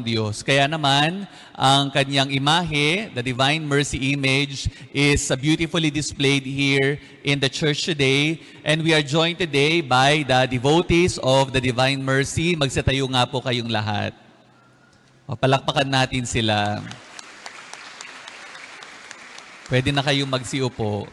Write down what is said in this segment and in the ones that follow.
Diyos. Kaya naman, ang kanyang imahe, the Divine Mercy image, is beautifully displayed here in the church today. And we are joined today by the devotees of the Divine Mercy. Magsitayo nga po kayong lahat. Palakpakan natin sila. Pwede na kayong magsiupo.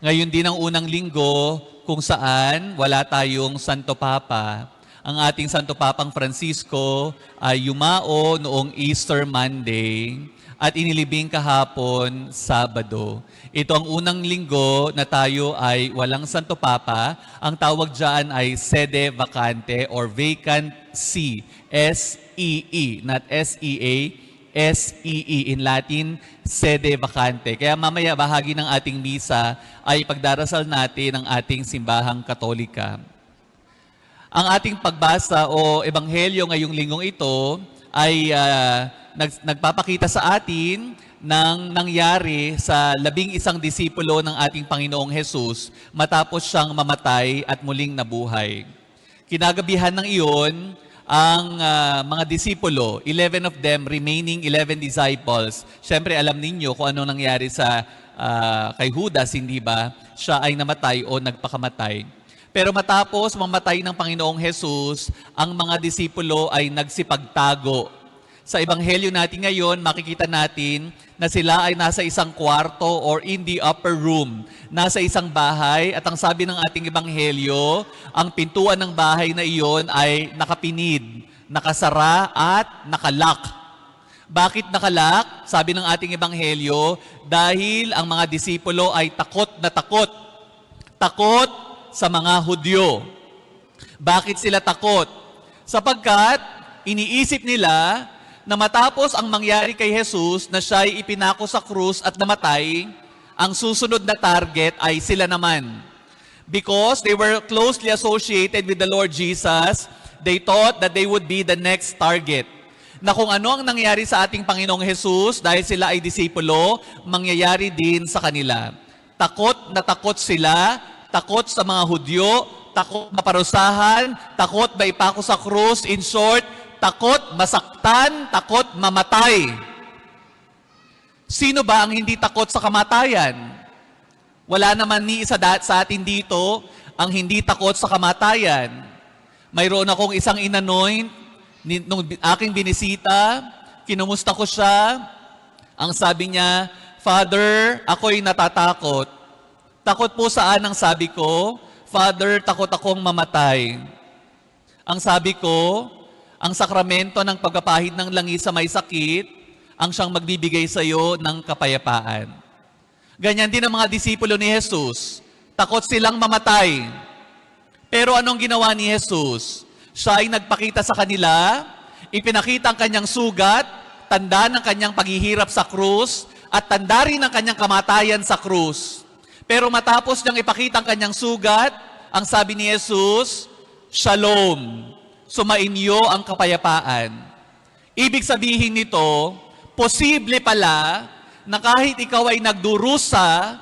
Ngayon din ang unang linggo kung saan wala tayong Santo Papa. Ang ating Santo Papang Francisco ay yumao noong Easter Monday at inilibing kahapon Sabado. Ito ang unang linggo na tayo ay walang Santo Papa. Ang tawag dyan ay sede vacante or vacant see. S-E-E, not S-E-A, S-E-E. In Latin, sede vacante. Kaya mamaya bahagi ng ating misa ay pagdarasal natin ang ating simbahang Katolika. Ang ating pagbasa o ebanghelyo ngayong linggong ito ay nagpapakita sa atin ng nangyari sa 11 disipulo ng ating Panginoong Hesus matapos siyang mamatay at muling nabuhay. Kinagabihan ng iyon, ang mga disipulo, 11 of them, remaining 11 disciples. Siyempre alam ninyo kung ano nangyari sa kay Judas, hindi ba? Siya ay namatay o nagpakamatay. Pero matapos mamatay ng Panginoong Hesus, ang mga disipulo ay nagsipagtago. Sa ebanghelyo natin ngayon, makikita natin na sila ay nasa isang kwarto or in the upper room. Nasa isang bahay at ang sabi ng ating ebanghelyo, ang pintuan ng bahay na iyon ay nakapinid, nakasara at nakalak. Bakit nakalak? Sabi ng ating ebanghelyo, dahil ang mga disipulo ay takot na takot. Takot sa mga Hudyo. Bakit sila takot? Sapagkat iniisip nila na matapos ang mangyari kay Jesus na siya'y ipinako sa krus at namatay, ang susunod na target ay sila naman. Because they were closely associated with the Lord Jesus, they thought that they would be the next target. Na kung ano ang nangyari sa ating Panginoong Jesus dahil sila ay disipulo, mangyayari din sa kanila. Takot na takot sila, takot sa mga Hudyo, takot maparusahan, takot maipako sa krus. In short, takot masaktan, takot mamatay. Sino ba ang hindi takot sa kamatayan? Wala naman ni isa sa atin dito ang hindi takot sa kamatayan. Mayroon akong isang inanoint, nung aking binisita, kinumusta ko siya. Ang sabi niya, Father, ako'y natatakot. Takot po saan ang sabi ko? Father, takot akong mamatay. Ang sabi ko, ang sakramento ng pagpapahid ng langis sa may sakit, ang siyang magbibigay sa iyo ng kapayapaan. Ganyan din ang mga disipulo ni Jesus. Takot silang mamatay. Pero anong ginawa ni Jesus? Siya ay nagpakita sa kanila, ipinakita ang kanyang sugat, tanda ng kanyang paghihirap sa krus, at tanda rin ang kanyang kamatayan sa krus. Pero matapos niyang ipakita ang kanyang sugat, ang sabi ni Jesus, Shalom, sumainyo ang kapayapaan. Ibig sabihin nito, posible pala na kahit ikaw ay nagdurusa,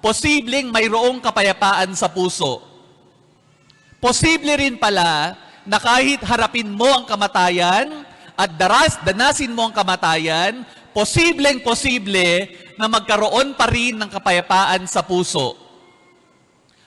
posibleng mayroong kapayapaan sa puso. Posible rin pala na kahit harapin mo ang kamatayan at danasin mo ang kamatayan, posibleng-posible na magkaroon pa rin ng kapayapaan sa puso.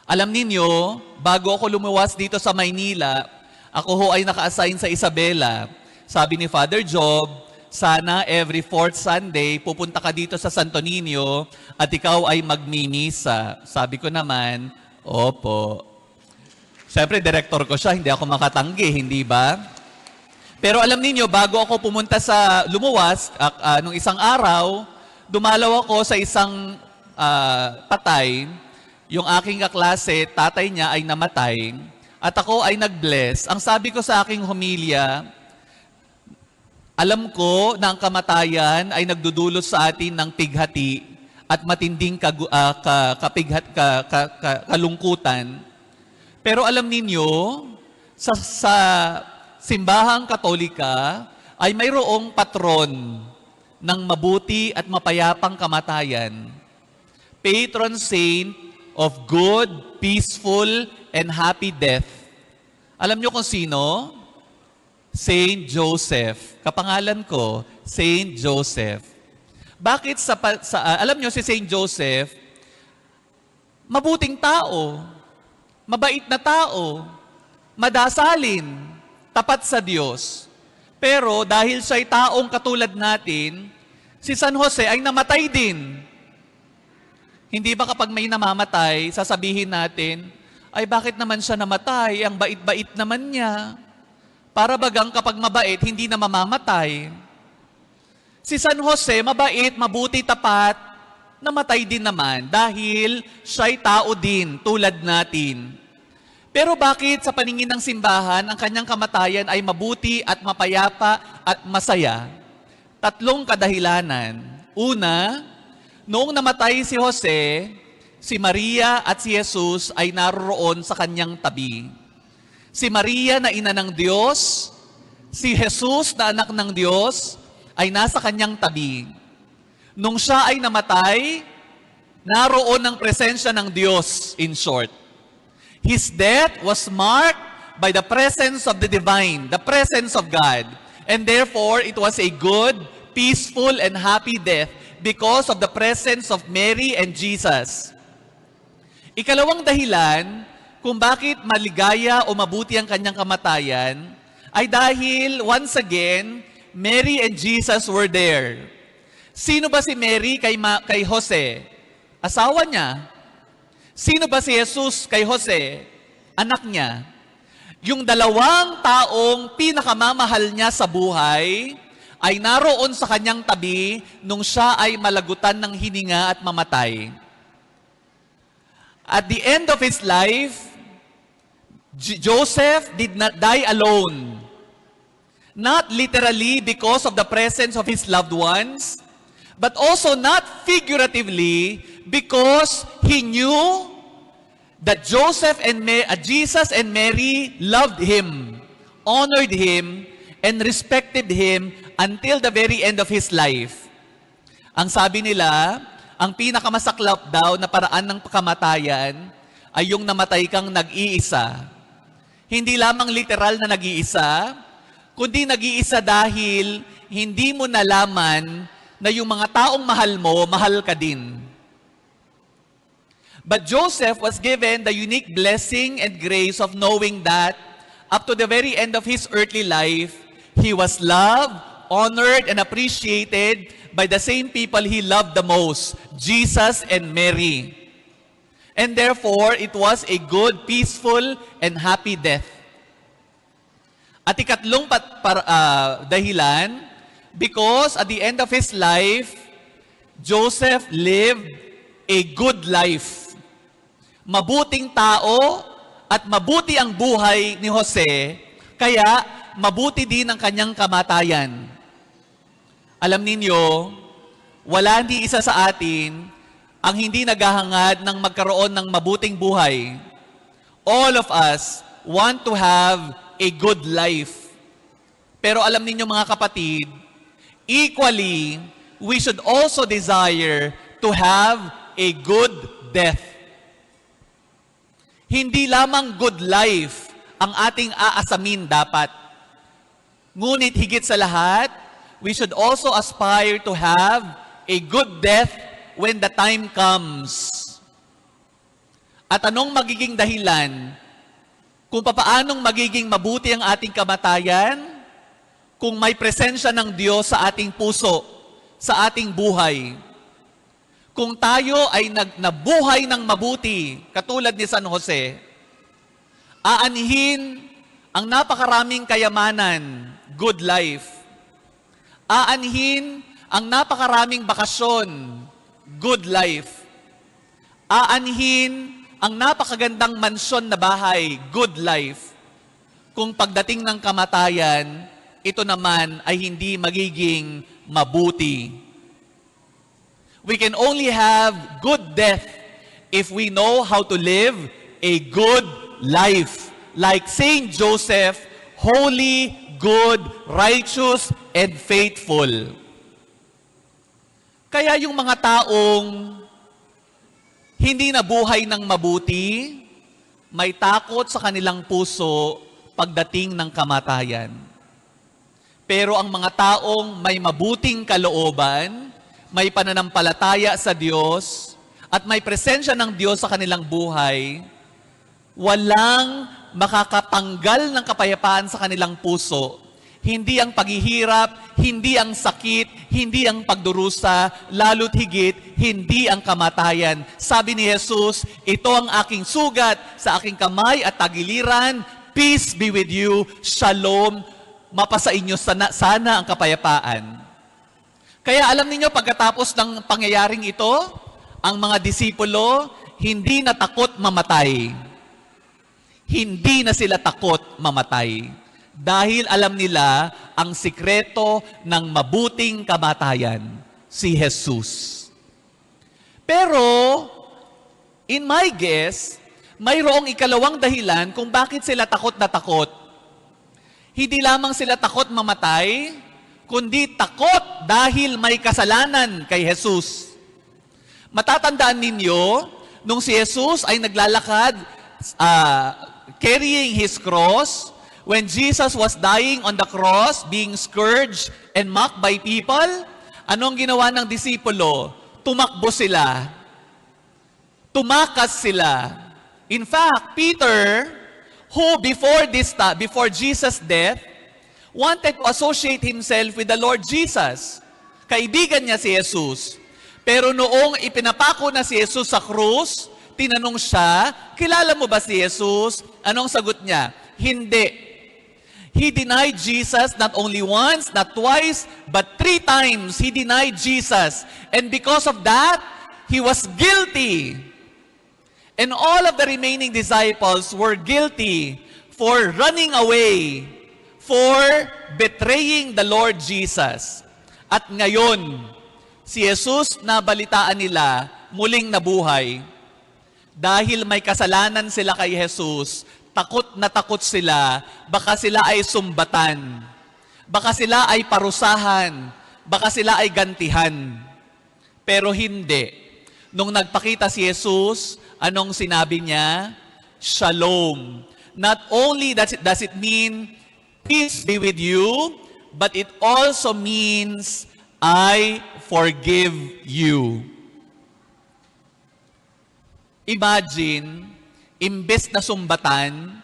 Alam ninyo, bago ako lumuwas dito sa Maynila, ako ho ay naka-assign sa Isabela. Sabi ni Father Job, sana every fourth Sunday pupunta ka dito sa Santo Niño at ikaw ay magmimisa. Sabi ko naman, opo. Siyempre, director ko siya, hindi ako makatanggi, hindi ba? Pero alam niyo, bago ako pumunta sa lumuwas, nung isang araw, dumalaw ako sa isang patay. Yung aking kaklase, tatay niya ay namatay. At ako ay nag-bless. Ang sabi ko sa aking homilya, alam ko na ang kamatayan ay nagdudulot sa atin ng pighati at matinding kalungkutan. Pero alam ninyo, sa simbahang Katolika ay mayroong patron ng mabuti at mapayapang kamatayan. Patron saint of good, peaceful, and happy death. Alam nyo kung sino? Saint Joseph. Kapangalan ko, Saint Joseph. Bakit alam nyo si Saint Joseph, mabuting tao, mabait na tao, madasalin, tapat sa Diyos. Pero dahil siya'y taong katulad natin, si San Jose ay namatay din. Hindi ba kapag may namamatay, sasabihin natin, ay bakit naman siya namatay? Ang bait-bait naman niya. Para bagang kapag mabait, hindi na mamamatay. Si San Jose, mabait, mabuti, tapat, namatay din naman dahil siya'y tao din tulad natin. Pero bakit sa paningin ng simbahan, ang kanyang kamatayan ay mabuti at mapayapa at masaya? 3 kadahilanan. Una, noong namatay si Jose, si Maria at si Jesus ay naroroon sa kanyang tabi. Si Maria na ina ng Diyos, si Jesus na anak ng Diyos, ay nasa kanyang tabi. Nung siya ay namatay, naroon ang presensya ng Diyos, in short. His death was marked by the presence of the divine, the presence of God. And therefore, it was a good, peaceful, and happy death because of the presence of Mary and Jesus. Ikalawang dahilan kung bakit maligaya o mabuti ang kanyang kamatayan ay dahil, once again, Mary and Jesus were there. Sino ba si Mary kay Jose? Asawa niya. Sino ba si Jesus kay Jose? Anak niya. Yung dalawang taong pinakamamahal niya sa buhay ay naroon sa kanyang tabi nung siya ay malagutan ng hininga at mamatay. At the end of his life, Joseph did not die alone. Not literally because of the presence of his loved ones, but also not figuratively because he knew that Jesus and Mary loved him, honored him, and respected him until the very end of his life. Ang sabi nila, ang pinakamasaklap daw na paraan ng kamatayan ay yung namatay kang nag-iisa. Hindi lamang literal na nag-iisa, kundi nag-iisa dahil hindi mo nalaman na yung mga taong mahal mo, mahal ka din. But Joseph was given the unique blessing and grace of knowing that up to the very end of his earthly life, he was loved, honored, and appreciated by the same people he loved the most, Jesus and Mary. And therefore, it was a good, peaceful, and happy death. At ikatlong dahilan, because at the end of his life, Joseph lived a good life. Mabuting tao at mabuti ang buhay ni Jose, kaya mabuti din ang kanyang kamatayan. Alam ninyo, wala hindi isa sa atin ang hindi naghahangad ng magkaroon ng mabuting buhay. All of us want to have a good life. Pero alam ninyo mga kapatid, equally, we should also desire to have a good death. Hindi lamang good life ang ating aasamin dapat. Ngunit higit sa lahat, we should also aspire to have a good death when the time comes. At anong magiging dahilan kung papaanong magiging mabuti ang ating kamatayan? Kung may presensya ng Diyos sa ating puso, sa ating buhay. Kung tayo ay nabuhay ng mabuti, katulad ni San Jose, aanhin ang napakaraming kayamanan, good life. Aanhin ang napakaraming bakasyon, good life. Aanhin ang napakagandang mansyon na bahay, good life. Kung pagdating ng kamatayan, ito naman ay hindi magiging mabuti. We can only have good death if we know how to live a good life. Like Saint Joseph, holy, good, righteous, and faithful. Kaya yung mga taong hindi nabuhay ng mabuti, may takot sa kanilang puso pagdating ng kamatayan. Pero ang mga taong may mabuting kalooban, may pananampalataya sa Diyos, at may presensya ng Diyos sa kanilang buhay, walang makakatanggal ng kapayapaan sa kanilang puso. Hindi ang paghihirap, hindi ang sakit, hindi ang pagdurusa, lalo't higit, hindi ang kamatayan. Sabi ni Jesus, ito ang aking sugat sa aking kamay at tagiliran. Peace be with you. Shalom. Mapasa inyo sana ang kapayapaan. Kaya alam niyo pagkatapos ng pangyayaring ito, ang mga disipulo hindi na takot mamatay. Hindi na sila takot mamatay. Dahil alam nila ang sikreto ng mabuting kamatayan, si Jesus. Pero, in my guess, mayroong ikalawang dahilan kung bakit sila takot na takot. Hindi lamang sila takot mamatay, kundi takot dahil may kasalanan kay Jesus. Matatandaan ninyo, nung si Jesus ay naglalakad, carrying his cross, when Jesus was dying on the cross, being scourged and mocked by people, anong ginawa ng disipulo? Tumakbo sila. Tumakas sila. In fact, Peter, who before Jesus' death, wanted to associate himself with the Lord Jesus. Kaibigan niya si Jesus. Pero noong ipinapako na si Jesus sa krus, tinanong siya, kilala mo ba si Jesus? Anong sagot niya? Hindi. He denied Jesus not only once, not twice, but 3 times he denied Jesus. And because of that, he was guilty. And all of the remaining disciples were guilty for running away, for betraying the Lord Jesus. At ngayon, si Jesus na balitaan nila muling nabuhay. Dahil may kasalanan sila kay Jesus, takot na takot sila, baka sila ay sumbatan, baka sila ay parusahan, baka sila ay gantihan. Pero hindi. Nung nagpakita si Jesus, anong sinabi niya? Shalom. Not only does it mean, peace be with you, but it also means, I forgive you. Imagine, imbes na sumbatan,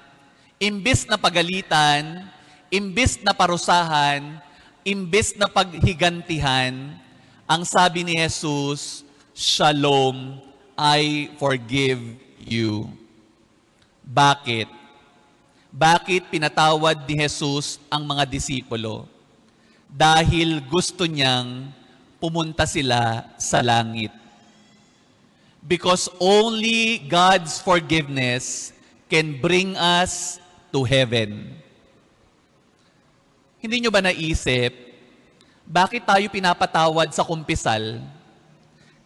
imbes na pagalitan, imbes na parusahan, imbes na paghigantihan, ang sabi ni Jesus, Shalom, I forgive you. Bakit? Bakit pinatawad ni Jesus ang mga disipulo? Dahil gusto niyang pumunta sila sa langit. Because only God's forgiveness can bring us to heaven. Hindi nyo ba naisip, bakit tayo pinapatawad sa kumpisal?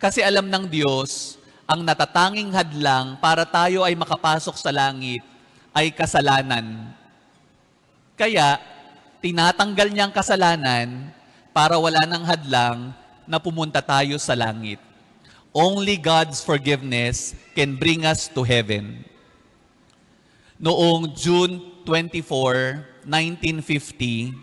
Kasi alam ng Diyos, ang natatanging hadlang para tayo ay makapasok sa langit ay kasalanan. Kaya, tinatanggal niya ang kasalanan para wala ng hadlang na pumunta tayo sa langit. Only God's forgiveness can bring us to heaven. Noong June 24, 1950,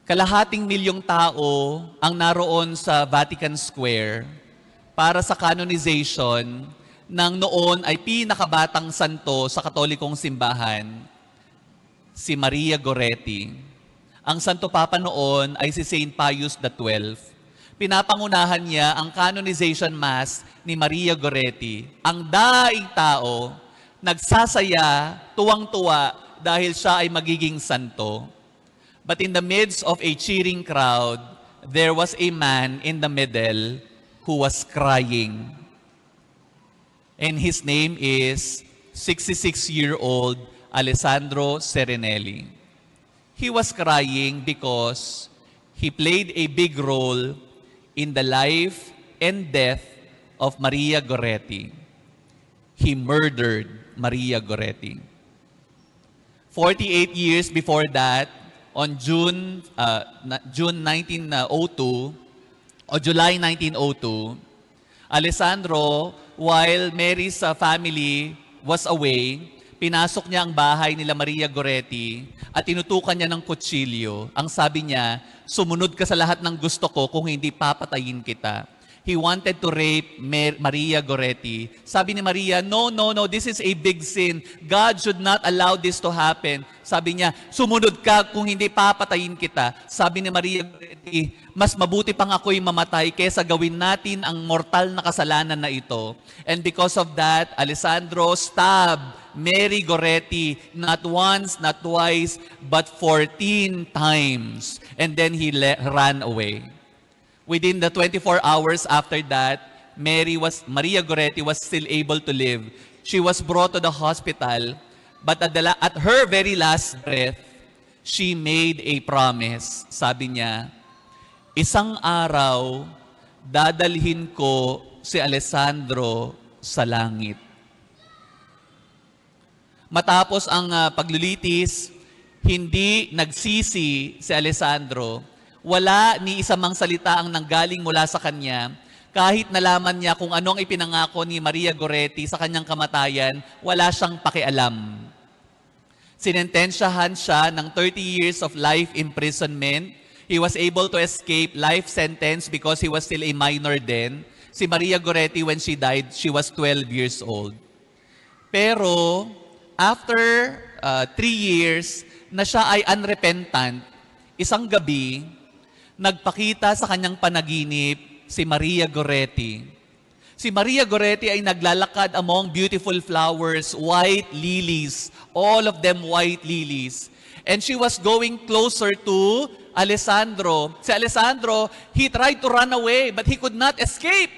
kalahating milyong tao ang naroon sa Vatican Square para sa canonization ng noon ay pinakabatang santo sa Katolikong simbahan, si Maria Goretti. Ang Santo Papa noon ay si Saint Pius XII. Pinapangunahan niya ang canonization mass ni Maria Goretti. Ang daing tao, nagsasaya, tuwang-tuwa dahil siya ay magiging santo. But in the midst of a cheering crowd, there was a man in the middle who was crying. And his name is 66-year-old Alessandro Serenelli. He was crying because he played a big role in the life and death of Maria Goretti. He murdered Maria Goretti. 48 years before that, on June 1902, o July 1902, Alessandro, while Mary's family was away, pinasok niya ang bahay nila Maria Goretti at tinutukan niya ng kutsilyo. Ang sabi niya, sumunod ka sa lahat ng gusto ko kung hindi papatayin kita. He wanted to rape Maria Goretti. Sabi ni Maria, no, no, no, this is a big sin. God should not allow this to happen. Sabi niya, sumunod ka kung hindi papatayin kita. Sabi ni Maria Goretti, mas mabuti pang ako'y mamatay kaysa gawin natin ang mortal na kasalanan na ito. And because of that, Alessandro stabbed Mary Goretti not once, not twice, but 14 times. And then he ran away. Within the 24 hours after that, Maria Goretti was still able to live. She was brought to the hospital, but at her very last breath, she made a promise. Sabi niya, isang araw, dadalhin ko si Alessandro sa langit. Matapos ang paglilitis, hindi nagsisi si Alessandro. Wala ni isa mang salita ang nanggaling mula sa kanya. Kahit nalaman niya kung ano ang ipinangako ni Maria Goretti sa kanyang kamatayan, wala siyang pakialam. Sinentensyahan siya ng 30 years of life imprisonment. He was able to escape life sentence because he was still a minor then. Si Maria Goretti, when she died, she was 12 years old. Pero, after 3 years, na siya ay unrepentant, isang gabi, nagpakita sa kanyang panaginip si Maria Goretti. Si Maria Goretti ay naglalakad among beautiful flowers, white lilies, all of them white lilies. And she was going closer to Alessandro. Si Alessandro, he tried to run away but he could not escape.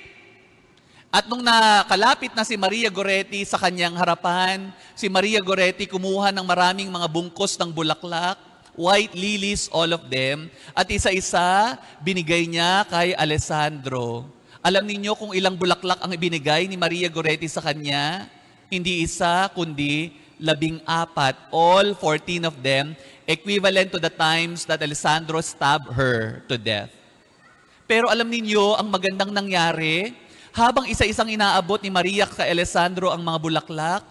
At nung nakalapit na si Maria Goretti sa kanyang harapan, si Maria Goretti kumuha ng maraming mga bungkos ng bulaklak, white lilies, all of them. At isa-isa, binigay niya kay Alessandro. Alam ninyo kung ilang bulaklak ang ibinigay ni Maria Goretti sa kanya? Hindi isa, kundi 14. All 14 of them, equivalent to the times that Alessandro stabbed her to death. Pero alam ninyo, ang magandang nangyari, habang isa-isang inaabot ni Maria kay Alessandro ang mga bulaklak,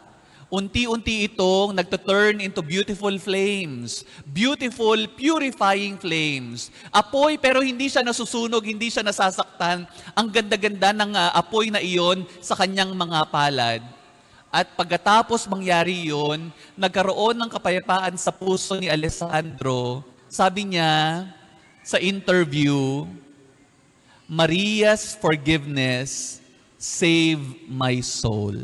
unti-unti itong nagtuturn into beautiful flames. Beautiful, purifying flames. Apoy pero hindi siya nasusunog, hindi siya nasasaktan. Ang ganda-ganda ng apoy na iyon sa kanyang mga palad. At pagkatapos mangyari iyon, nagkaroon ng kapayapaan sa puso ni Alessandro. Sabi niya sa interview, Maria's forgiveness saved my soul.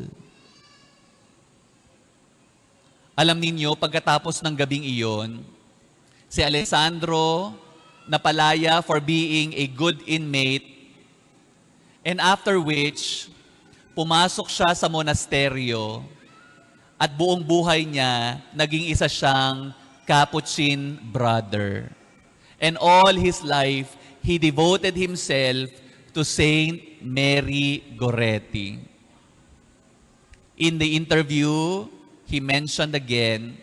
Alam ninyo, pagkatapos ng gabing iyon, si Alessandro napalaya for being a good inmate, and after which, pumasok siya sa monasteryo at buong buhay niya, naging isa siyang Capuchin brother. And all his life, he devoted himself to Saint Mary Goretti. In the interview, he mentioned again,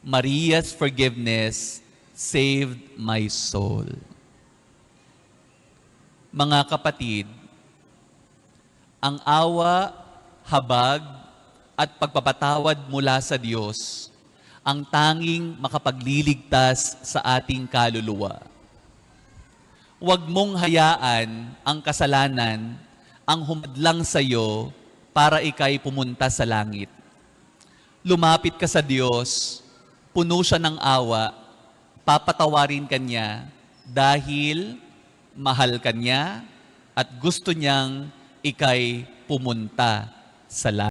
Maria's forgiveness saved my soul. Mga kapatid, ang awa, habag, at pagpapatawad mula sa Diyos ang tanging makapagliligtas sa ating kaluluwa. Huwag mong hayaan ang kasalanan ang humadlang sa iyo para ikay pumunta sa langit. Lumapit ka sa Diyos, puno siya ng awa, papatawarin ka niya dahil mahal ka niya at gusto niyang ikay pumunta sa langit.